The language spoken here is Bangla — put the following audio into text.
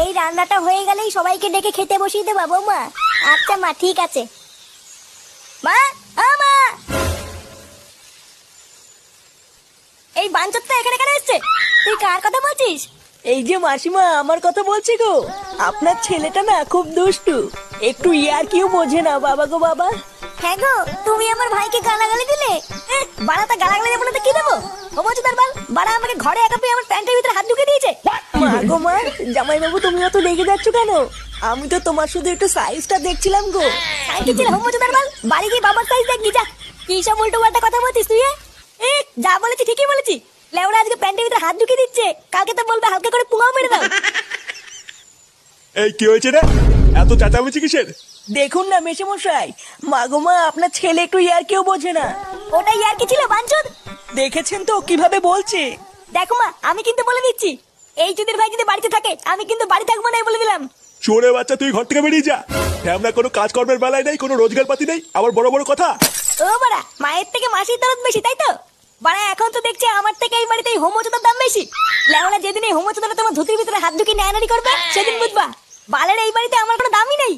এই রান্নাটা হয়ে গেলেই সবাইকে ডেকে খেতে বসিয়ে দেবো বৌমা। আচ্ছা মা, ঠিক আছে। মা, মা, এই বাঞ্চতটা এখানে কেন এসছে? তুই কার কথা বলছিস? এই যে মাসিমা, আমার কথা বলছি গো। আপনার ছেলেটা না খুব দুষ্টু, একটু ইয়ার কিউ বোঝে না বাবা গো বাবা। হ্যাঁ গো, তুমি আমার ভাইকে গালাগালি দিলে। বাড়াটা গালাগালি দেবো না তো কি দেবো? ও বলছো তার বাল বাড়া আমাকে ঘরে একা পেয়ে আমার প্যান্টের ভিতরে হাত ঢুকে দিয়েছে। মা গো মা, জামাই বাবু তুমি অত রেগে যাচ্ছ কেন? আমি তো তোমার শুধু একটু সাইজটা দেখছিলাম গো। কি ছিল হোমোচো তার বাল? বাড়ি গিয়ে বাবার সাইজ দেখবি যা। কি সব উল্টো পাল্টা কথা বলছিস তুই? যা বলেছি ঠিকই বলেছি। লেওরা আজকে প্যান্টের ভিতরে হাত ঢুকে দিচ্ছে, কালকে তো বলবে হালকা করে পুঙাও মেরে দাও। এই কি হয়েছে রে? এত চেঁচামেচি কিসের? দেখুন না মেশামশাই, মা গো মা, আপনার ছেলে একটু ইয়ার কিউ বোঝে না। ওটাই আর কি ছিল বাঞ্চদ? দেখেছেন তো কিভাবে বলছে। দেখো মা, আমি কিন্তু বলে দিচ্ছি, এই চুদির ভাই যদি বাড়িতে থাকে আমি কিন্তু বাড়ি থাকবো না, বলে দিলাম। চোরে বাচ্চা, তুই ঘর থেকে বেরিয়ে যা। আমরা কোনো কাজকর্মের বেলায় নেই, কোনো রোজগার পাতি নেই, আবার বড় বড় কথা। ও বাড়া, মায়ের থেকে মাসির দরদ বেশি, তাই তো? বাড়া এখন তো দেখছি আমার থেকে এই বাড়িতে হোমোচোদার দাম বেশি। লেওনা যেদিন এই হোমোচোদারা তোমার ধুতির ভিতরে হাত ঢুকিয়ে নেয়ানারি করবে সেদিন বুঝবা বালের এই বাড়িতে আমার কোনো দামই নেই।